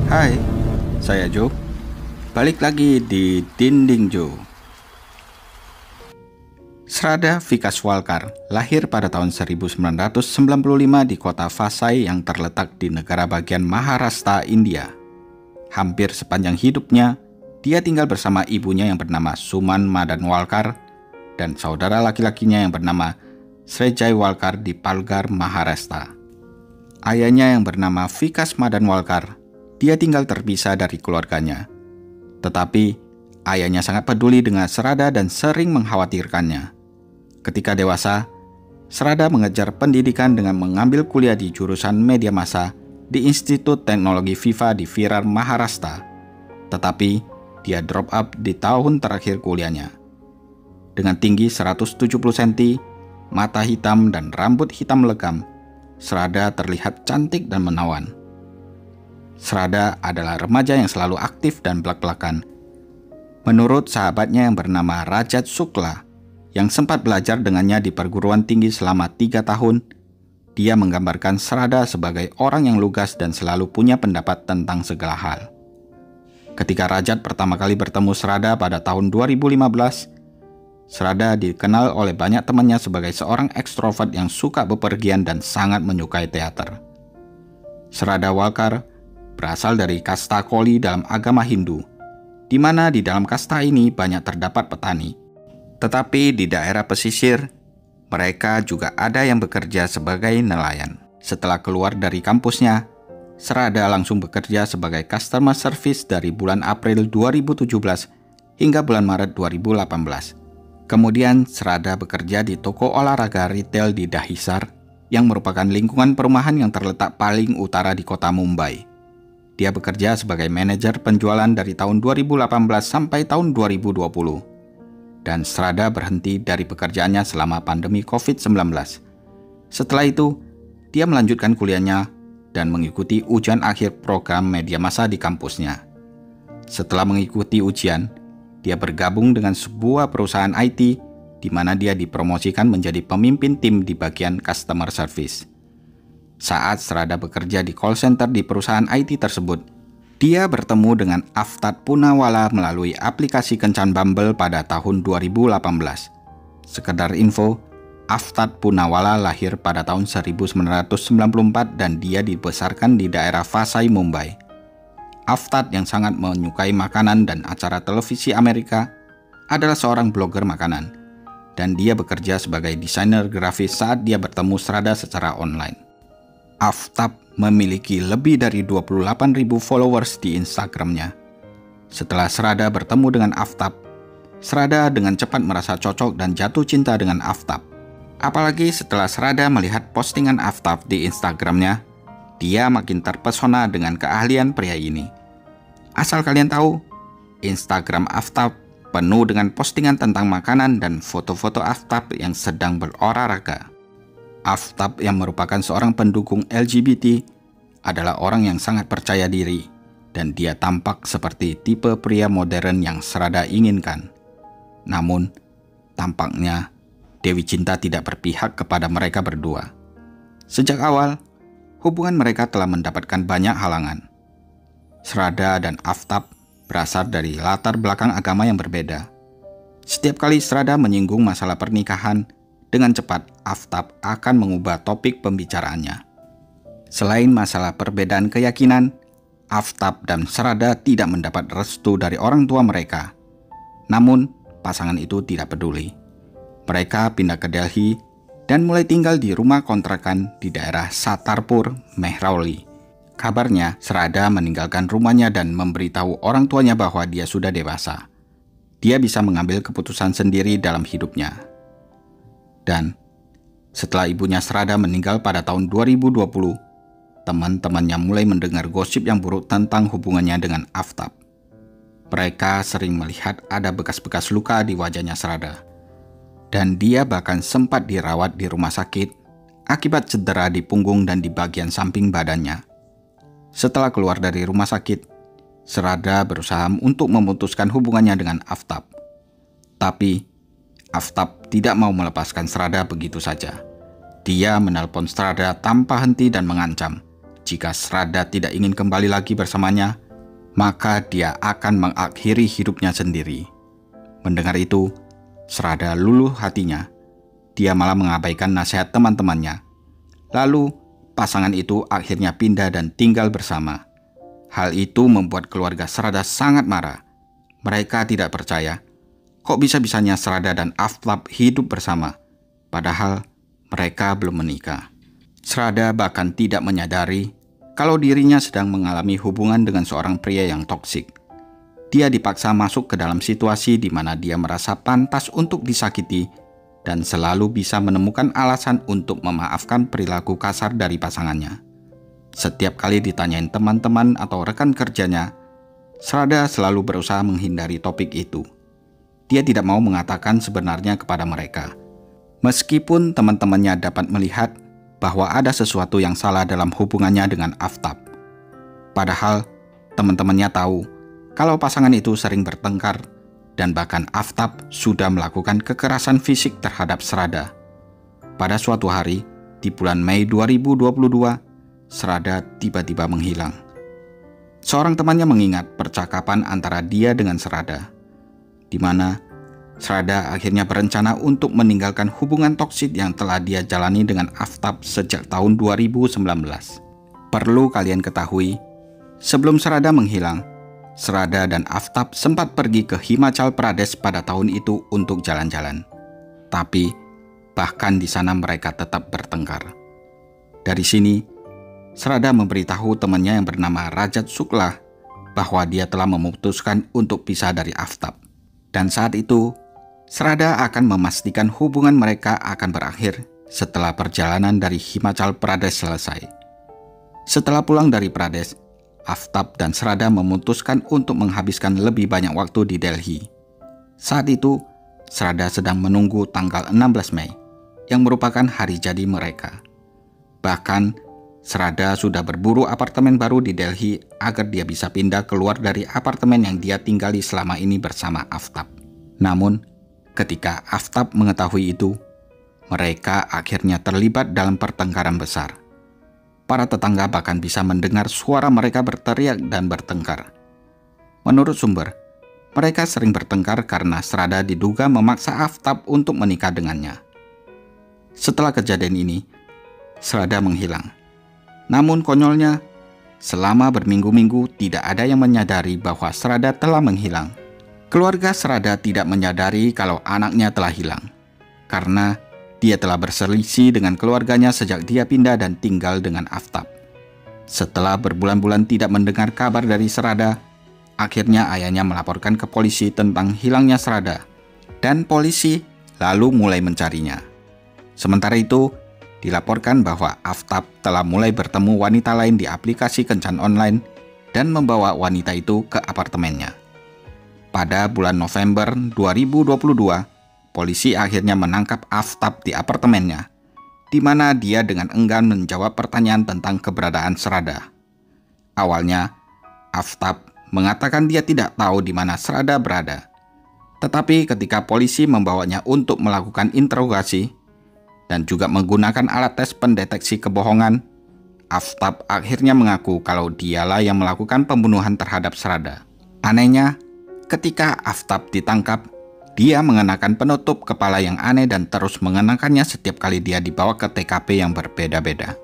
Hai, saya Joe. Balik lagi di Dinding Joe. Srada Vikas Walkar lahir pada tahun 1995 di kota Vasai yang terletak di negara bagian Maharashtra, India. Hampir sepanjang hidupnya, dia tinggal bersama ibunya yang bernama Suman Madan Walkar dan saudara laki-lakinya yang bernama Srejai Walkar di Palghar, Maharashtra. Ayahnya yang bernama Vikas Madan Walkar, dia tinggal terpisah dari keluarganya. Tetapi, ayahnya sangat peduli dengan Srada dan sering mengkhawatirkannya. Ketika dewasa, Srada mengejar pendidikan dengan mengambil kuliah di jurusan media massa di Institut Teknologi Viva di Virar, Maharashtra. Tetapi, dia drop out di tahun terakhir kuliahnya. Dengan tinggi 170 cm, mata hitam dan rambut hitam legam, Srada terlihat cantik dan menawan. Srada adalah remaja yang selalu aktif dan belak-belakan. Menurut sahabatnya yang bernama Rajat Shukla, yang sempat belajar dengannya di perguruan tinggi selama 3 tahun, dia menggambarkan Srada sebagai orang yang lugas dan selalu punya pendapat tentang segala hal. Ketika Rajat pertama kali bertemu Srada pada tahun 2015, Srada dikenal oleh banyak temannya sebagai seorang ekstrovert yang suka bepergian dan sangat menyukai teater. Srada Walkar berasal dari kasta Koli dalam agama Hindu, di mana di dalam kasta ini banyak terdapat petani. Tetapi di daerah pesisir, mereka juga ada yang bekerja sebagai nelayan. Setelah keluar dari kampusnya, Srada langsung bekerja sebagai customer service dari bulan April 2017 hingga bulan Maret 2018. Kemudian Srada bekerja di toko olahraga retail di Dahisar yang merupakan lingkungan perumahan yang terletak paling utara di kota Mumbai. Dia bekerja sebagai manajer penjualan dari tahun 2018 sampai tahun 2020. Dan Srada berhenti dari pekerjaannya selama pandemi COVID-19. Setelah itu, dia melanjutkan kuliahnya dan mengikuti ujian akhir program media massa di kampusnya. Setelah mengikuti ujian, dia bergabung dengan sebuah perusahaan IT di mana dia dipromosikan menjadi pemimpin tim di bagian customer service. Saat Srada bekerja di call center di perusahaan IT tersebut, dia bertemu dengan Aftad Poonawalla melalui aplikasi kencan Bumble pada tahun 2018. Sekedar info, Aftad Poonawalla lahir pada tahun 1994 dan dia dibesarkan di daerah Vasai, Mumbai. Aftad yang sangat menyukai makanan dan acara televisi Amerika adalah seorang blogger makanan, dan dia bekerja sebagai desainer grafis saat dia bertemu Srada secara online. Aftad memiliki lebih dari 28.000 followers di Instagramnya. Setelah Srada bertemu dengan Aftad, Srada dengan cepat merasa cocok dan jatuh cinta dengan Aftad. Apalagi setelah Srada melihat postingan Aftad di Instagramnya, dia makin terpesona dengan keahlian pria ini. Asal kalian tahu, Instagram Aftad penuh dengan postingan tentang makanan dan foto-foto Aftad yang sedang berolahraga. Aftad yang merupakan seorang pendukung LGBT adalah orang yang sangat percaya diri dan dia tampak seperti tipe pria modern yang Srada inginkan. Namun, tampaknya Dewi Cinta tidak berpihak kepada mereka berdua. Sejak awal, hubungan mereka telah mendapatkan banyak halangan. Srada dan Aftad berasal dari latar belakang agama yang berbeda. Setiap kali Srada menyinggung masalah pernikahan, dengan cepat Aftad akan mengubah topik pembicaraannya. Selain masalah perbedaan keyakinan, Aftad dan Srada tidak mendapat restu dari orang tua mereka. Namun, pasangan itu tidak peduli. Mereka pindah ke Delhi dan mulai tinggal di rumah kontrakan di daerah Satarpur, Mehrauli. Kabarnya, Srada meninggalkan rumahnya dan memberitahu orang tuanya bahwa dia sudah dewasa. Dia bisa mengambil keputusan sendiri dalam hidupnya. Dan setelah ibunya Srada meninggal pada tahun 2020, teman-temannya mulai mendengar gosip yang buruk tentang hubungannya dengan Aftad. Mereka sering melihat ada bekas-bekas luka di wajahnya Srada. Dan dia bahkan sempat dirawat di rumah sakit akibat cedera di punggung dan di bagian samping badannya. Setelah keluar dari rumah sakit, Srada berusaha untuk memutuskan hubungannya dengan Aftad. Tapi, Aftad tidak mau melepaskan Srada begitu saja. Dia menelpon Srada tanpa henti dan mengancam jika Srada tidak ingin kembali lagi bersamanya, maka dia akan mengakhiri hidupnya sendiri. Mendengar itu, Srada luluh hatinya. Dia malah mengabaikan nasihat teman-temannya. Lalu, pasangan itu akhirnya pindah dan tinggal bersama. Hal itu membuat keluarga Srada sangat marah. Mereka tidak percaya, kok bisa-bisanya Srada dan Aftab hidup bersama, padahal mereka belum menikah. Srada bahkan tidak menyadari kalau dirinya sedang mengalami hubungan dengan seorang pria yang toksik. Dia dipaksa masuk ke dalam situasi di mana dia merasa pantas untuk disakiti dan selalu bisa menemukan alasan untuk memaafkan perilaku kasar dari pasangannya. Setiap kali ditanyain teman-teman atau rekan kerjanya, Srada selalu berusaha menghindari topik itu. Dia tidak mau mengatakan sebenarnya kepada mereka. Meskipun teman-temannya dapat melihat bahwa ada sesuatu yang salah dalam hubungannya dengan Aftab. Padahal teman-temannya tahu kalau pasangan itu sering bertengkar dan bahkan Aftab sudah melakukan kekerasan fisik terhadap Srada. Pada suatu hari di bulan Mei 2022, Srada tiba-tiba menghilang. Seorang temannya mengingat percakapan antara dia dengan Srada, di mana Srada akhirnya berencana untuk meninggalkan hubungan toksik yang telah dia jalani dengan Aftab sejak tahun 2019. Perlu kalian ketahui, sebelum Srada menghilang, Srada dan Aftab sempat pergi ke Himachal Pradesh pada tahun itu untuk jalan-jalan. Tapi, bahkan di sana mereka tetap bertengkar. Dari sini, Srada memberitahu temannya yang bernama Rajat Sukla bahwa dia telah memutuskan untuk pisah dari Aftab. Dan saat itu, Srada akan memastikan hubungan mereka akan berakhir setelah perjalanan dari Himachal Pradesh selesai. Setelah pulang dari Pradesh, Aftab dan Srada memutuskan untuk menghabiskan lebih banyak waktu di Delhi. Saat itu, Srada sedang menunggu tanggal 16 Mei, yang merupakan hari jadi mereka. Bahkan, Srada sudah berburu apartemen baru di Delhi agar dia bisa pindah keluar dari apartemen yang dia tinggali selama ini bersama Aftab. Namun, ketika Aftab mengetahui itu, mereka akhirnya terlibat dalam pertengkaran besar. Para tetangga bahkan bisa mendengar suara mereka berteriak dan bertengkar. Menurut sumber, mereka sering bertengkar karena Srada diduga memaksa Aftab untuk menikah dengannya. Setelah kejadian ini, Srada menghilang. Namun konyolnya, selama berminggu-minggu tidak ada yang menyadari bahwa Srada telah menghilang. Keluarga Srada tidak menyadari kalau anaknya telah hilang, karena dia telah berselisih dengan keluarganya sejak dia pindah dan tinggal dengan Aftab. Setelah berbulan-bulan tidak mendengar kabar dari Srada, akhirnya ayahnya melaporkan ke polisi tentang hilangnya Srada, dan polisi lalu mulai mencarinya. Sementara itu, dilaporkan bahwa Aftab telah mulai bertemu wanita lain di aplikasi kencan online dan membawa wanita itu ke apartemennya. Pada bulan November 2022, polisi akhirnya menangkap Aftab di apartemennya, di mana dia dengan enggan menjawab pertanyaan tentang keberadaan Srada. Awalnya, Aftab mengatakan dia tidak tahu di mana Srada berada. Tetapi ketika polisi membawanya untuk melakukan interogasi dan juga menggunakan alat tes pendeteksi kebohongan, Aftab akhirnya mengaku kalau dialah yang melakukan pembunuhan terhadap Srada. Anehnya, ketika Aftab ditangkap, dia mengenakan penutup kepala yang aneh dan terus mengenakannya setiap kali dia dibawa ke TKP yang berbeda-beda.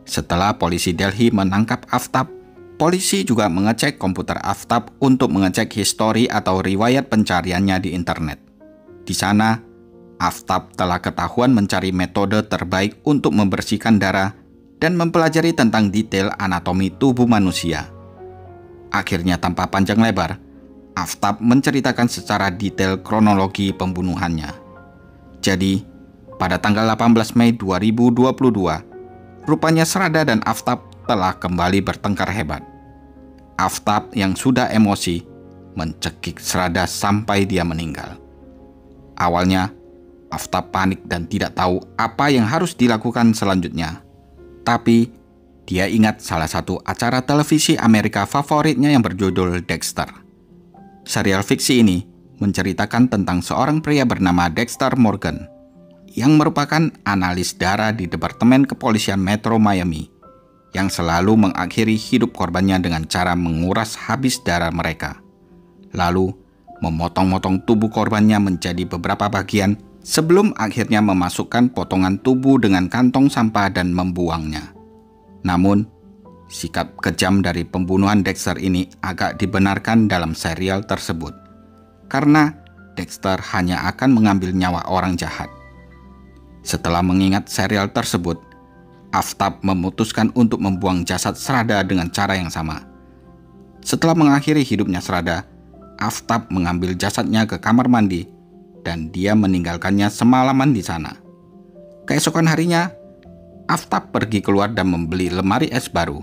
Setelah polisi Delhi menangkap Aftab, polisi juga mengecek komputer Aftab untuk mengecek histori atau riwayat pencariannya di internet. Di sana, Aftab telah ketahuan mencari metode terbaik untuk membersihkan darah dan mempelajari tentang detail anatomi tubuh manusia. Akhirnya tanpa panjang lebar, Aftab menceritakan secara detail kronologi pembunuhannya. Jadi, pada tanggal 18 Mei 2022, rupanya Srada dan Aftab telah kembali bertengkar hebat. Aftab yang sudah emosi mencekik Srada sampai dia meninggal. Awalnya, Aftab panik dan tidak tahu apa yang harus dilakukan selanjutnya. Tapi, dia ingat salah satu acara televisi Amerika favoritnya yang berjudul Dexter. Serial fiksi ini menceritakan tentang seorang pria bernama Dexter Morgan yang merupakan analis darah di Departemen Kepolisian Metro Miami. yang selalu mengakhiri hidup korbannya dengan cara menguras habis darah mereka, lalu memotong-motong tubuh korbannya menjadi beberapa bagian sebelum akhirnya memasukkan potongan tubuh dengan kantong sampah dan membuangnya. Namun, sikap kejam dari pembunuhan Dexter ini agak dibenarkan dalam serial tersebut, karena Dexter hanya akan mengambil nyawa orang jahat. Setelah mengingat serial tersebut, Aftab memutuskan untuk membuang jasad Srada dengan cara yang sama. Setelah mengakhiri hidupnya Srada, Aftab mengambil jasadnya ke kamar mandi dan dia meninggalkannya semalaman di sana. Keesokan harinya, Aftab pergi keluar dan membeli lemari es baru.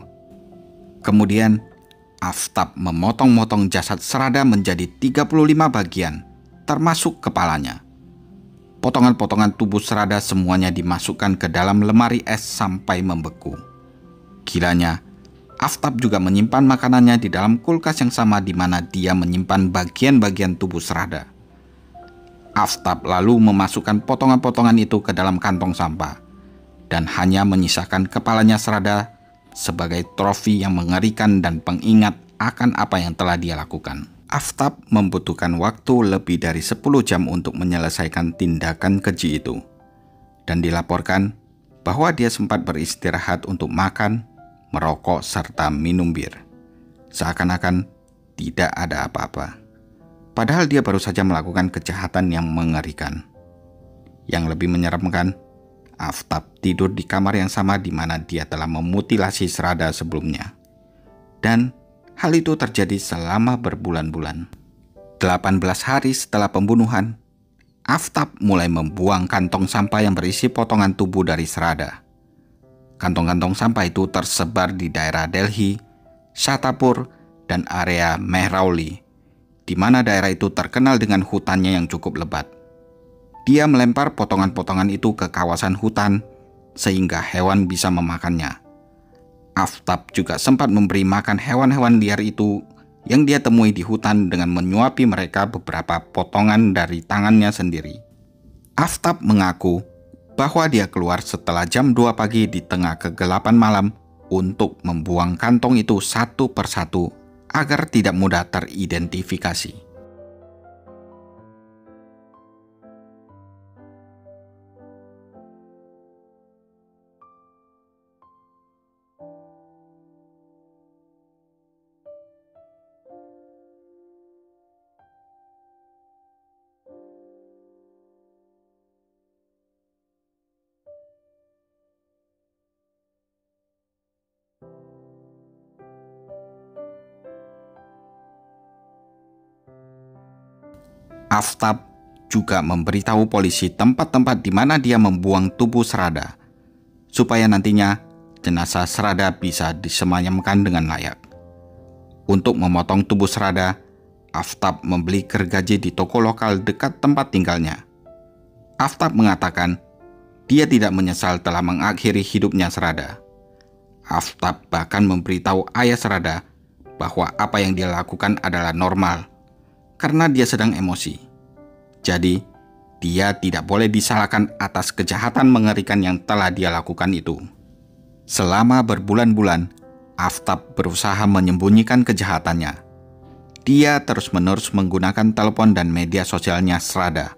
Kemudian, Aftab memotong-motong jasad Srada menjadi 35 bagian, termasuk kepalanya. Potongan-potongan tubuh Srada semuanya dimasukkan ke dalam lemari es sampai membeku. Gilanya, Aftab juga menyimpan makanannya di dalam kulkas yang sama di mana dia menyimpan bagian-bagian tubuh Srada. Aftab lalu memasukkan potongan-potongan itu ke dalam kantong sampah dan hanya menyisakan kepalanya Srada sebagai trofi yang mengerikan dan pengingat akan apa yang telah dia lakukan. Aftab membutuhkan waktu lebih dari 10 jam untuk menyelesaikan tindakan keji itu, dan dilaporkan bahwa dia sempat beristirahat untuk makan, merokok, serta minum bir. Seakan-akan tidak ada apa-apa. Padahal dia baru saja melakukan kejahatan yang mengerikan. Yang lebih menyeramkan, Aftab tidur di kamar yang sama di mana dia telah memutilasi Srada sebelumnya. Dan hal itu terjadi selama berbulan-bulan. 18 hari setelah pembunuhan, Aftab mulai membuang kantong sampah yang berisi potongan tubuh dari Srada. Kantong-kantong sampah itu tersebar di daerah Delhi, Chhatapur, dan area Mehrauli, di mana daerah itu terkenal dengan hutannya yang cukup lebat. Dia melempar potongan-potongan itu ke kawasan hutan sehingga hewan bisa memakannya. Aftab juga sempat memberi makan hewan-hewan liar itu yang dia temui di hutan dengan menyuapi mereka beberapa potongan dari tangannya sendiri. Aftab mengaku bahwa dia keluar setelah jam 2 pagi di tengah kegelapan malam untuk membuang kantong itu satu persatu agar tidak mudah teridentifikasi. Aftab juga memberitahu polisi tempat-tempat di mana dia membuang tubuh Srada, supaya nantinya jenazah Srada bisa disemayamkan dengan layak. Untuk memotong tubuh Srada, Aftab membeli gergaji di toko lokal dekat tempat tinggalnya. Aftab mengatakan dia tidak menyesal telah mengakhiri hidupnya Srada. Aftab bahkan memberitahu ayah Srada bahwa apa yang dia lakukan adalah normal, karena dia sedang emosi. Jadi, dia tidak boleh disalahkan atas kejahatan mengerikan yang telah dia lakukan itu. Selama berbulan-bulan, Aftab berusaha menyembunyikan kejahatannya. Dia terus-menerus menggunakan telepon dan media sosialnya Srada,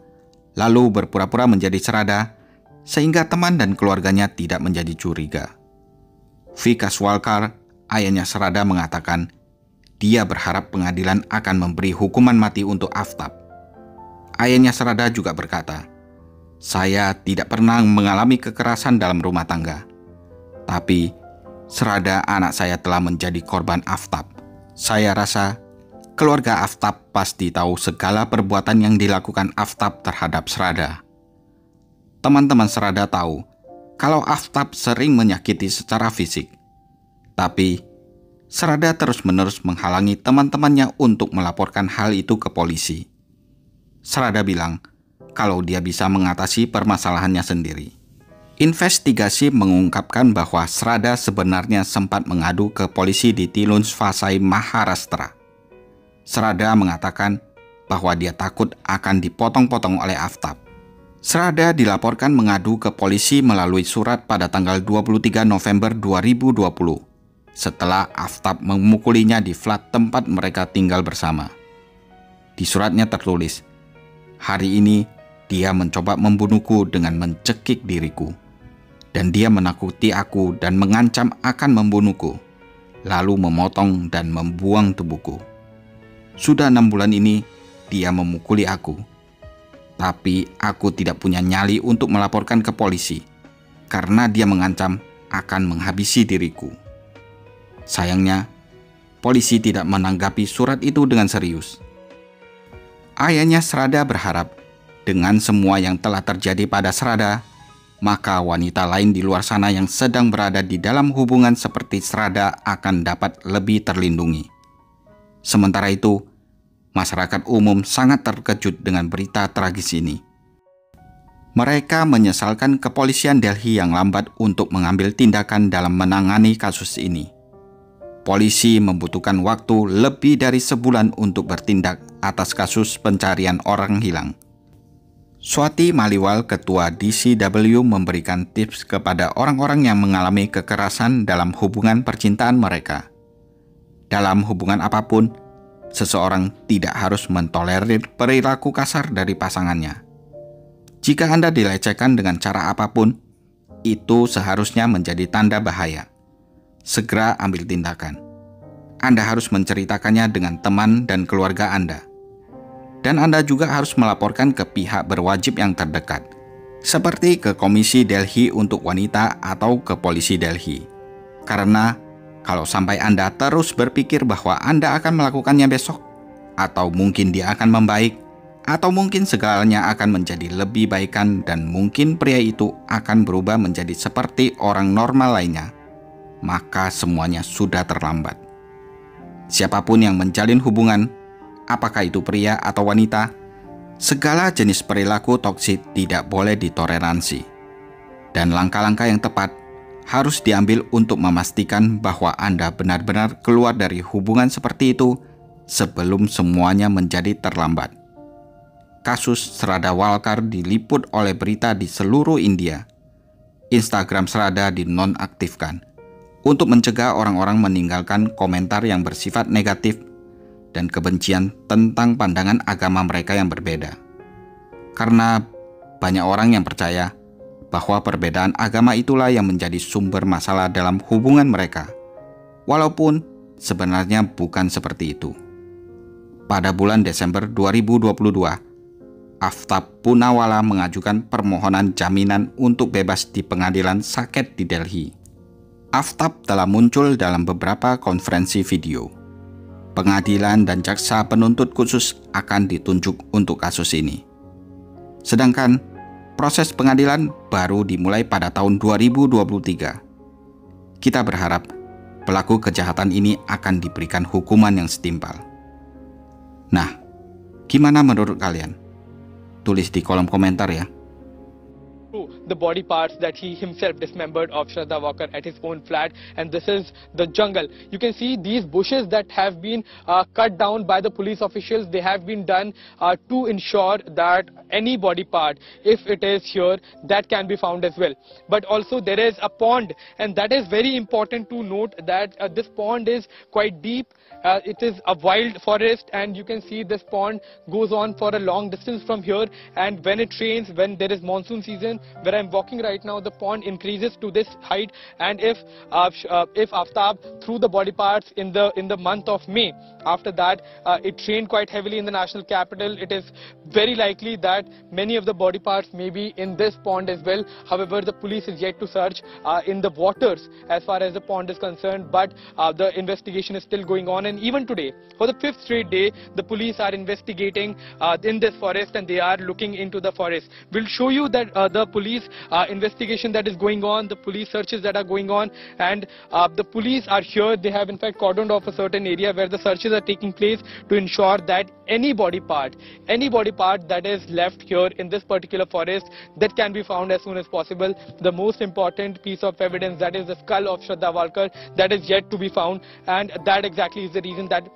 lalu berpura-pura menjadi Srada, sehingga teman dan keluarganya tidak menjadi curiga. Vikas Walkar, ayahnya Srada, mengatakan dia berharap pengadilan akan memberi hukuman mati untuk Aftab. Ayahnya Srada juga berkata, "Saya tidak pernah mengalami kekerasan dalam rumah tangga. Tapi Srada anak saya telah menjadi korban Aftab. Saya rasa keluarga Aftab pasti tahu segala perbuatan yang dilakukan Aftab terhadap Srada." Teman-teman Srada tahu kalau Aftab sering menyakiti secara fisik. Tapi Srada terus-menerus menghalangi teman-temannya untuk melaporkan hal itu ke polisi. Srada bilang kalau dia bisa mengatasi permasalahannya sendiri. Investigasi mengungkapkan bahwa Srada sebenarnya sempat mengadu ke polisi di Tilunj Vasai, Maharashtra. Srada mengatakan bahwa dia takut akan dipotong-potong oleh Aftab. Srada dilaporkan mengadu ke polisi melalui surat pada tanggal 23 November 2020 setelah Aftab memukulinya di flat tempat mereka tinggal bersama. Di suratnya tertulis, "Hari ini dia mencoba membunuhku dengan mencekik diriku, dan dia menakuti aku dan mengancam akan membunuhku, lalu memotong dan membuang tubuhku. Sudah 6 bulan ini dia memukuli aku. Tapi aku tidak punya nyali untuk melaporkan ke polisi karena dia mengancam akan menghabisi diriku." Sayangnya, polisi tidak menanggapi surat itu dengan serius. Ayahnya Srada berharap dengan semua yang telah terjadi pada Srada, maka wanita lain di luar sana yang sedang berada di dalam hubungan seperti Srada akan dapat lebih terlindungi. Sementara itu, masyarakat umum sangat terkejut dengan berita tragis ini. Mereka menyesalkan kepolisian Delhi yang lambat untuk mengambil tindakan dalam menangani kasus ini. Polisi membutuhkan waktu lebih dari sebulan untuk bertindak atas kasus pencarian orang hilang. Swati Maliwal, ketua DCW, memberikan tips kepada orang-orang yang mengalami kekerasan dalam hubungan percintaan mereka. Dalam hubungan apapun, seseorang tidak harus mentolerir perilaku kasar dari pasangannya. Jika Anda dilecehkan dengan cara apapun, itu seharusnya menjadi tanda bahaya. Segera ambil tindakan. Anda harus menceritakannya dengan teman dan keluarga Anda. Dan Anda juga harus melaporkan ke pihak berwajib yang terdekat, seperti ke Komisi Delhi untuk Wanita atau ke Polisi Delhi. Karena kalau sampai Anda terus berpikir bahwa Anda akan melakukannya besok, atau mungkin dia akan membaik, atau mungkin segalanya akan menjadi lebih baikan dan mungkin pria itu akan berubah menjadi seperti orang normal lainnya, maka semuanya sudah terlambat. Siapapun yang menjalin hubungan, apakah itu pria atau wanita, segala jenis perilaku toksik tidak boleh ditoleransi. Dan langkah-langkah yang tepat harus diambil untuk memastikan bahwa Anda benar-benar keluar dari hubungan seperti itu sebelum semuanya menjadi terlambat. Kasus Srada Walkar diliput oleh berita di seluruh India. Instagram Srada dinonaktifkan untuk mencegah orang-orang meninggalkan komentar yang bersifat negatif dan kebencian tentang pandangan agama mereka yang berbeda. Karena banyak orang yang percaya bahwa perbedaan agama itulah yang menjadi sumber masalah dalam hubungan mereka, walaupun sebenarnya bukan seperti itu. Pada bulan Desember 2022, Aftab Punawala mengajukan permohonan jaminan untuk bebas di pengadilan Saket di Delhi. Aftab telah muncul dalam beberapa konferensi video. Pengadilan dan jaksa penuntut khusus akan ditunjuk untuk kasus ini. Sedangkan proses pengadilan baru dimulai pada tahun 2023. Kita berharap pelaku kejahatan ini akan diberikan hukuman yang setimpal. Nah, gimana menurut kalian? Tulis di kolom komentar ya. The body parts that he himself dismembered of Shraddha Walkar at his own flat, and this is the jungle. You can see these bushes that have been cut down by the police officials. They have been done to ensure that any body part, if it is here, that can be found as well. But also there is a pond, and that is very important to note that this pond is quite deep. It is a wild forest, and you can see this pond goes on for a long distance from here, and when it rains, when there is monsoon season, where I'm walking right now, the pond increases to this height, and if Aftab threw the body parts in the month of May, after that it rained quite heavily in the national capital, it is very likely that many of the body parts may be in this pond as well. However, the police is yet to search in the waters as far as the pond is concerned, but the investigation is still going on, and even today, for the 5th straight day, the police are investigating in this forest, and they are looking into the forest. We'll show you that the police investigation that is going on, the police searches that are going on, and the police are here. They have in fact cordoned off a certain area where the searches are taking place to ensure that any body part that is left here in this particular forest, that can be found as soon as possible. The most important piece of evidence, that is the skull of Shraddha Walkar, that is yet to be found, and that exactly is the reason that